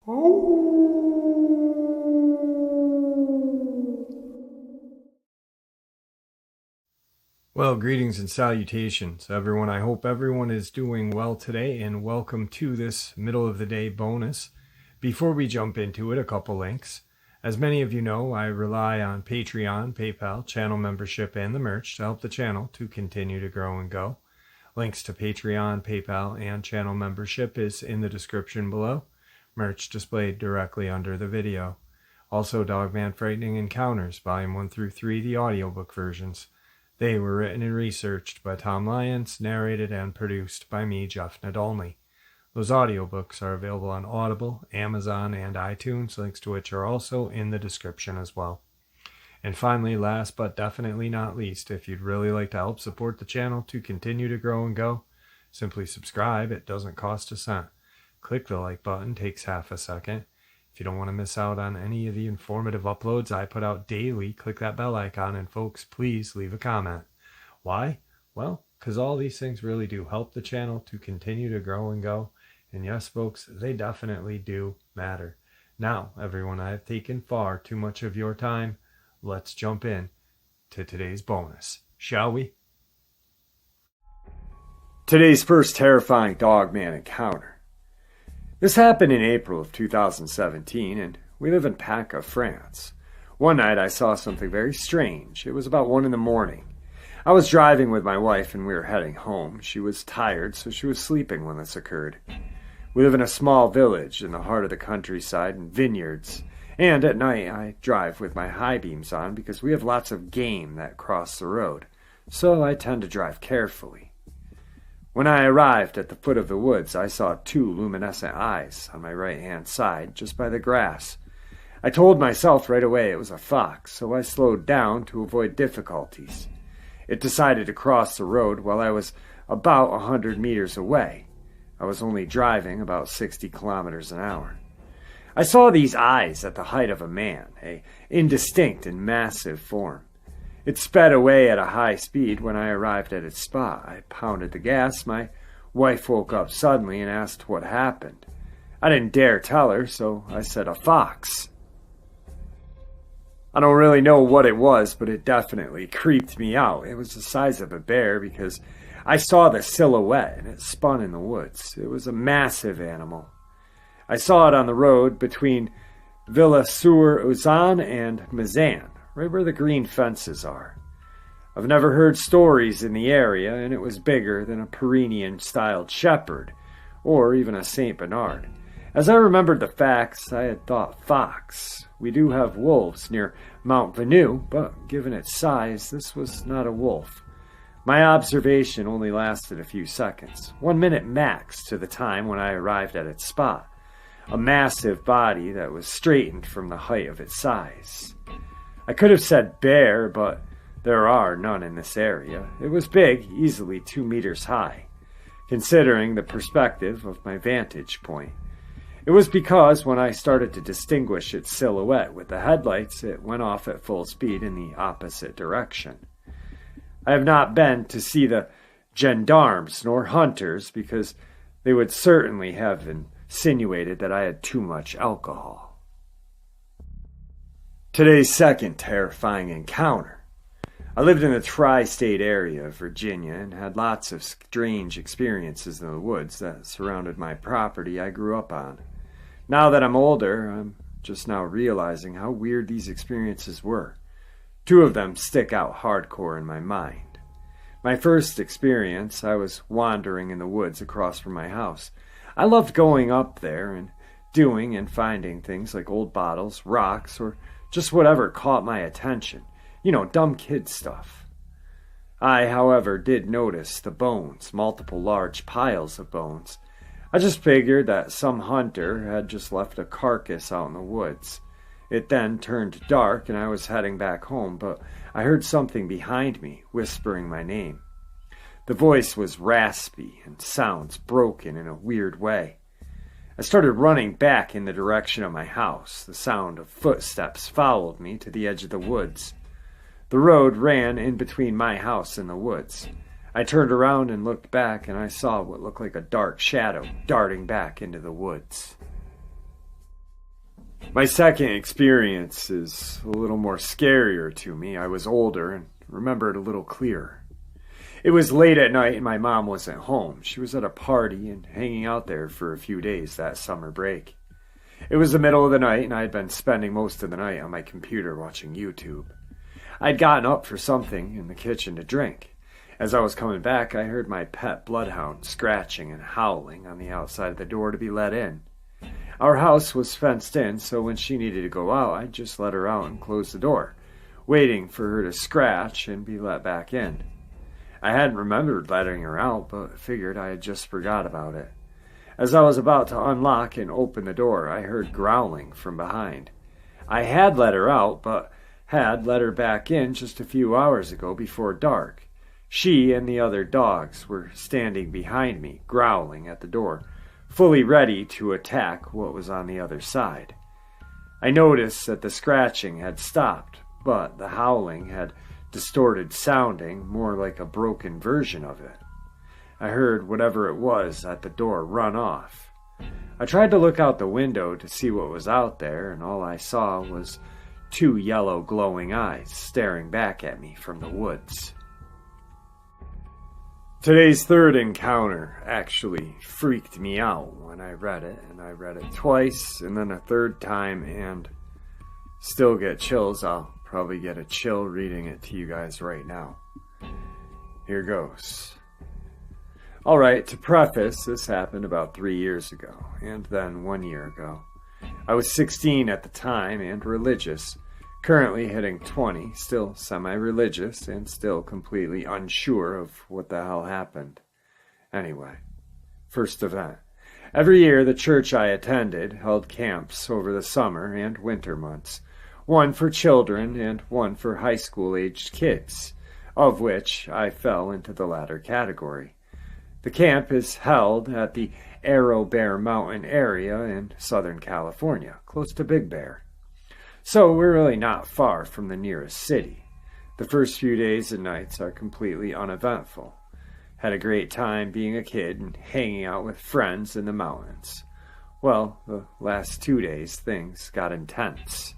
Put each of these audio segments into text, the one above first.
Well, greetings and salutations, everyone. I hope everyone is doing well today, and welcome to this middle of the day bonus. Before we jump into it, a couple links. As many of you know, I rely on Patreon, PayPal, channel membership, and the merch to help the channel to continue to grow and go. Links to Patreon, PayPal, and channel membership is in the description below. Merch displayed directly under the video. Also, Dogman Frightening Encounters, Volume 1 through 3, the audiobook versions. They were written and researched by Tom Lyons, narrated and produced by me, Jeff Nadolny. Those audiobooks are available on Audible, Amazon, and iTunes, links to which are also in the description as well. And finally, last but definitely not least, if you'd really like to help support the channel to continue to grow and go, simply subscribe. It doesn't cost a cent. Click the like button, takes half a second. If you don't want to miss out on any of the informative uploads I put out daily, click that bell icon, and folks, please leave a comment. Why? Well, because all these things really do help the channel to continue to grow and go. And yes, folks, they definitely do matter. Now, everyone, I have taken far too much of your time. Let's jump in to today's bonus, shall we? Today's first terrifying Dogman encounter. This happened in April of 2017, and we live in Paca, France. One night I saw something very strange. It was about 1 a.m. I was driving with my wife and we were heading home. She was tired, so she was sleeping when this occurred. We live in a small village in the heart of the countryside and vineyards, and at night I drive with my high beams on because we have lots of game that cross the road, so I tend to drive carefully. When I arrived at the foot of the woods, I saw 2 luminescent eyes on my right-hand side, just by the grass. I told myself right away it was a fox, so I slowed down to avoid difficulties. It decided to cross the road while I was about 100 meters away. I was only driving about 60 kilometers an hour. I saw these eyes at the height of a man, an indistinct and massive form. It sped away at a high speed. When I arrived at its spot, I pounded the gas. My wife woke up suddenly and asked what happened. I didn't dare tell her, so I said, "A fox." I don't really know what it was, but it definitely creeped me out. It was the size of a bear because I saw the silhouette and it spun in the woods. It was a massive animal. I saw it on the road between Villa-sur-Ouzan and Mazan, right where the green fences are. I've never heard stories in the area, and it was bigger than a Pyrenean-styled shepherd, or even a St. Bernard. As I remembered the facts, I had thought fox. We do have wolves near Mount Venue, but given its size, this was not a wolf. My observation only lasted a few seconds, 1 minute max to the time when I arrived at its spot. A massive body that was straightened from the height of its size. I could have said bear, but there are none in this area. It was big, easily 2 meters high, considering the perspective of my vantage point. It was because when I started to distinguish its silhouette with the headlights, it went off at full speed in the opposite direction. I have not been to see the gendarmes nor hunters because they would certainly have insinuated that I had too much alcohol. Today's second terrifying encounter. I lived in the tri-state area of Virginia and had lots of strange experiences in the woods that surrounded my property I grew up on. Now that I'm older, I'm just now realizing how weird these experiences were. 2 of them stick out hardcore in my mind. My first experience, I was wandering in the woods across from my house. I loved going up there and doing and finding things like old bottles, rocks, or just whatever caught my attention. You know, dumb kid stuff. I, however, did notice the bones, multiple large piles of bones. I just figured that some hunter had just left a carcass out in the woods. It then turned dark and I was heading back home, but I heard something behind me whispering my name. The voice was raspy and sounds broken in a weird way. I started running back in the direction of my house. The sound of footsteps followed me to the edge of the woods. The road ran in between my house and the woods. I turned around and looked back, and I saw what looked like a dark shadow darting back into the woods. My second experience is a little more scarier to me. I was older and remember it a little clearer. It was late at night and my mom wasn't home. She was at a party and hanging out there for a few days that summer break. It was the middle of the night and I had been spending most of the night on my computer watching YouTube. I'd gotten up for something in the kitchen to drink. As I was coming back, I heard my pet bloodhound scratching and howling on the outside of the door to be let in. Our house was fenced in, so when she needed to go out, I'd just let her out and close the door, waiting for her to scratch and be let back in. I hadn't remembered letting her out, but figured I had just forgot about it. As I was about to unlock and open the door, I heard growling from behind. I had let her out, but had let her back in just a few hours ago before dark. She and the other dogs were standing behind me, growling at the door, fully ready to attack what was on the other side. I noticed that the scratching had stopped, but the howling had distorted sounding, more like a broken version of it. I heard whatever it was at the door run off. I tried to look out the window to see what was out there, and all I saw was 2 yellow glowing eyes staring back at me from the woods. Today's third encounter actually freaked me out when I read it, and I read it twice and then a third time and still get chills. I'll probably get a chill reading it to you guys right now. Here goes. Alright, to preface, this happened about 3 years ago, and then 1 year ago. I was 16 at the time and religious, currently hitting 20, still semi-religious, and still completely unsure of what the hell happened. Anyway, first event. Every year the church I attended held camps over the summer and winter months, one for children and one for high school-aged kids, of which I fell into the latter category. The camp is held at the Arrow Bear Mountain area in Southern California, close to Big Bear. So we're really not far from the nearest city. The first few days and nights are completely uneventful. Had a great time being a kid and hanging out with friends in the mountains. Well, the last 2 days things got intense.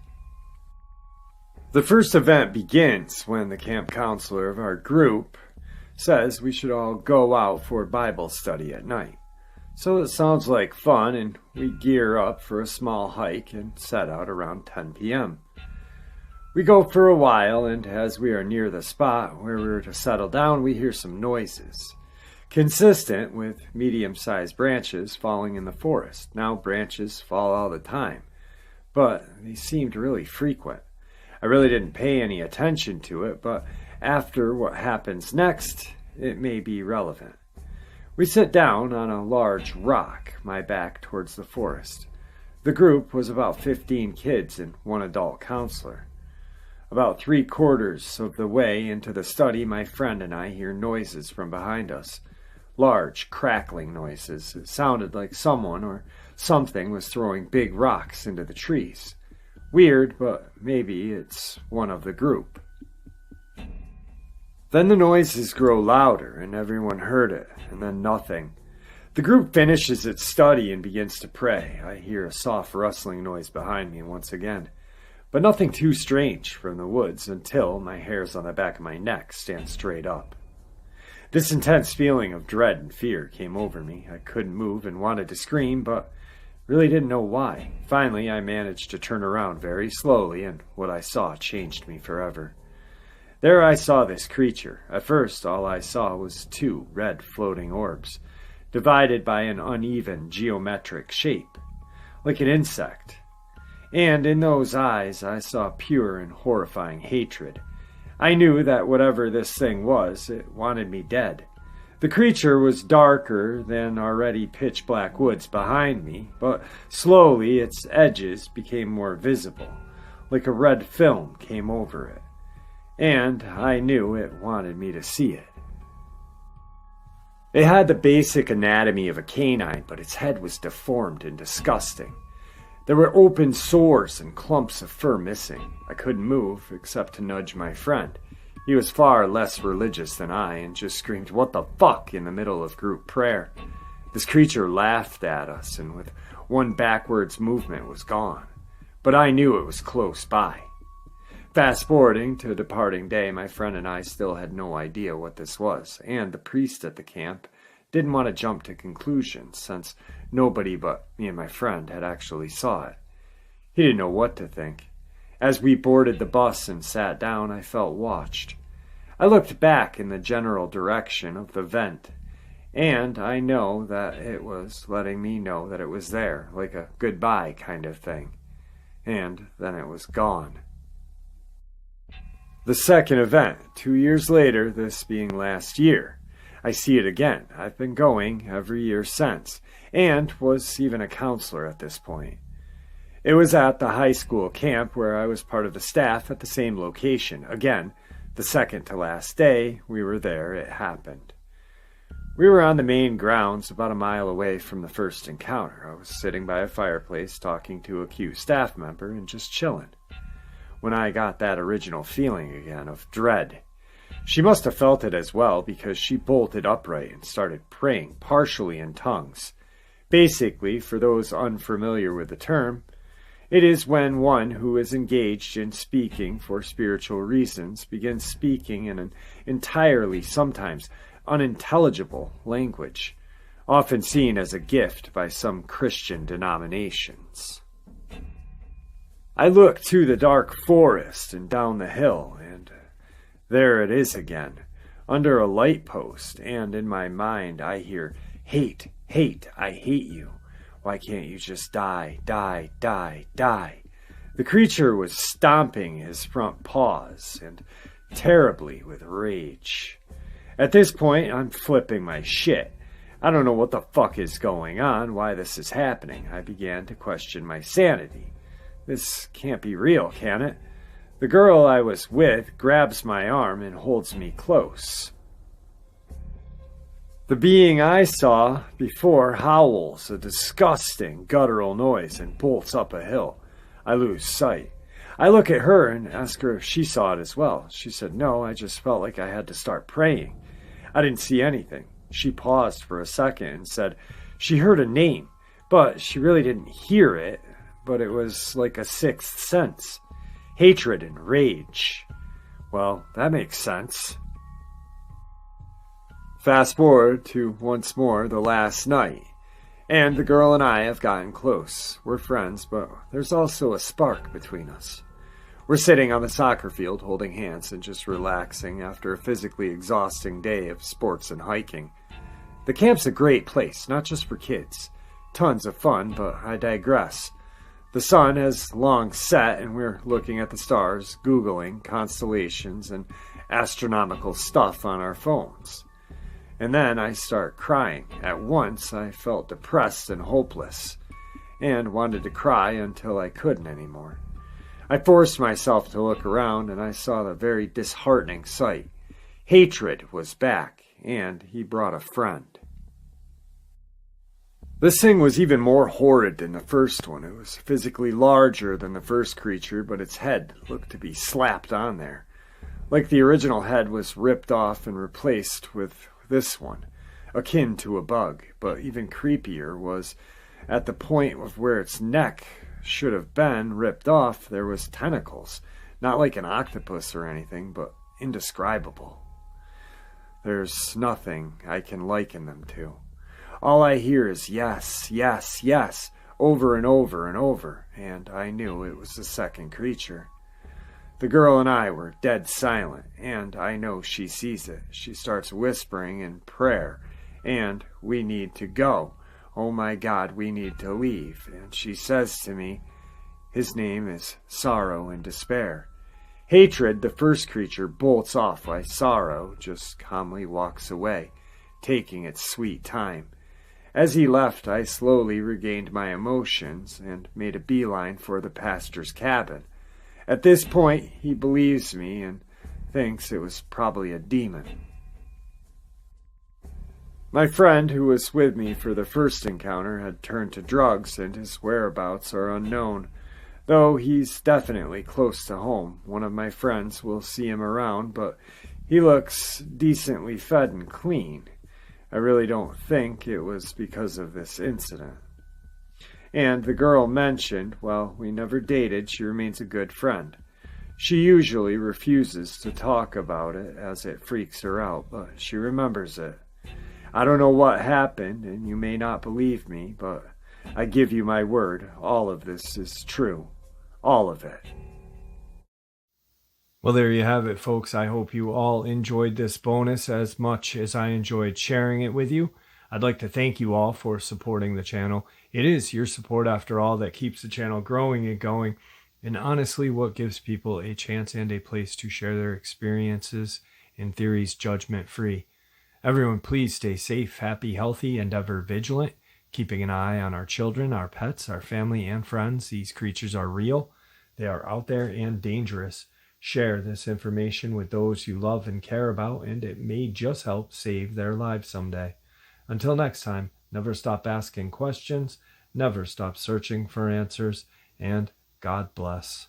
The first event begins when the camp counselor of our group says we should all go out for Bible study at night. So it sounds like fun, and we gear up for a small hike and set out around 10 p.m. We go for a while, and as we are near the spot where we're to settle down, we hear some noises, consistent with medium-sized branches falling in the forest. Now, branches fall all the time, but they seemed really frequent. I really didn't pay any attention to it, but after what happens next, it may be relevant. We sit down on a large rock, my back towards the forest. The group was about 15 kids and one adult counselor. About 3/4 of the way into the study, my friend and I hear noises from behind us. Large, crackling noises. It sounded like someone or something was throwing big rocks into the trees. Weird, but maybe it's one of the group. Then the noises grow louder, and everyone heard it, and then nothing. The group finishes its study and begins to pray. I hear a soft rustling noise behind me once again, but nothing too strange from the woods until my hairs on the back of my neck stand straight up. This intense feeling of dread and fear came over me. I couldn't move and wanted to scream, but really didn't know why. Finally, I managed to turn around very slowly, and what I saw changed me forever. There I saw this creature. At first, all I saw was 2 red floating orbs, divided by an uneven geometric shape, like an insect. And in those eyes, I saw pure and horrifying hatred. I knew that whatever this thing was, it wanted me dead. The creature was darker than already pitch-black woods behind me, but slowly its edges became more visible, like a red film came over it. And I knew it wanted me to see it. It had the basic anatomy of a canine, but its head was deformed and disgusting. There were open sores and clumps of fur missing. I couldn't move except to nudge my friend. He was far less religious than I and just screamed, "What the fuck?" in the middle of group prayer. This creature laughed at us and with one backwards movement was gone. but I knew it was close by. Fast forwarding to departing day, my friend and I still had no idea what this was, and the priest at the camp didn't want to jump to conclusions since nobody but me and my friend had actually saw it. He didn't know what to think. As we boarded the bus and sat down, I felt watched. I looked back in the general direction of the vent, and I know that it was letting me know that it was there, like a goodbye kind of thing. And then it was gone. The second event, 2 years later, this being last year. I see it again. I've been going every year since, and was even a counselor at this point. It was at the high school camp where I was part of the staff at the same location. Again, the second to last day we were there, it happened. We were on the main grounds about a mile away from the first encounter. I was sitting by a fireplace talking to a Q staff member and just chilling, when I got that original feeling again of dread. She must have felt it as well because she bolted upright and started praying, partially in tongues. Basically, for those unfamiliar with the term, it is when one who is engaged in speaking for spiritual reasons begins speaking in an entirely, sometimes unintelligible language, often seen as a gift by some Christian denominations. I look to the dark forest and down the hill, and there it is again, under a light post, and in my mind I hear, "Hate, hate, I hate you. Why can't you just die, die, die, die?" The creature was stomping his front paws, and terribly with rage. At this point, I'm flipping my shit. I don't know what the fuck is going on, why this is happening. I began to question my sanity. This can't be real, can it? The girl I was with grabs my arm and holds me close. The being I saw before howls a disgusting guttural noise and bolts up a hill. I lose sight. I look at her and ask her if she saw it as well. She said, "No, I just felt like I had to start praying. I didn't see anything." She paused for a second and said she heard a name, but she really didn't hear it, but it was like a sixth sense. Hatred and rage. Well, that makes sense. Fast forward to once more the last night, and the girl and I have gotten close. We're friends, but there's also a spark between us. We're sitting on the soccer field holding hands and just relaxing after a physically exhausting day of sports and hiking. The camp's a great place, not just for kids. Tons of fun, but I digress. The sun has long set and we're looking at the stars, Googling constellations and astronomical stuff on our phones. And then I start crying. At once I felt depressed and hopeless, and wanted to cry until I couldn't anymore. I forced myself to look around, and I saw the very disheartening sight. Hatred was back, and he brought a friend. This thing was even more horrid than the first one. It was physically larger than the first creature, but its head looked to be slapped on there. Like the original head was ripped off and replaced with this one, akin to a bug, but even creepier was at the point of where its neck should have been ripped off, there was tentacles, not like an octopus or anything, but indescribable. There's nothing I can liken them to. All I hear is yes, yes, yes, over and over and over, and I knew it was the second creature. The girl and I were dead silent, and I know she sees it. She starts whispering in prayer, and we need to go. Oh my God, we need to leave. And she says to me, his name is Sorrow and Despair. Hatred, the first creature, bolts off while Sorrow just calmly walks away, taking its sweet time. As he left, I slowly regained my emotions and made a beeline for the pastor's cabin. At this point, he believes me and thinks it was probably a demon. My friend, who was with me for the first encounter, had turned to drugs, and his whereabouts are unknown, though he's definitely close to home. One of my friends will see him around, but he looks decently fed and clean. I really don't think it was because of this incident. And the girl mentioned, well, we never dated, she remains a good friend. She usually refuses to talk about it as it freaks her out, but she remembers it. I don't know what happened, and you may not believe me, but I give you my word, all of this is true. All of it. Well, there you have it, folks. I hope you all enjoyed this bonus as much as I enjoyed sharing it with you. I'd like to thank you all for supporting the channel. It is your support, after all, that keeps the channel growing and going, and honestly what gives people a chance and a place to share their experiences and theories judgment-free. Everyone, please stay safe, happy, healthy, and ever vigilant, keeping an eye on our children, our pets, our family, and friends. These creatures are real. They are out there and dangerous. Share this information with those you love and care about, and it may just help save their lives someday. Until next time, never stop asking questions, never stop searching for answers, and God bless.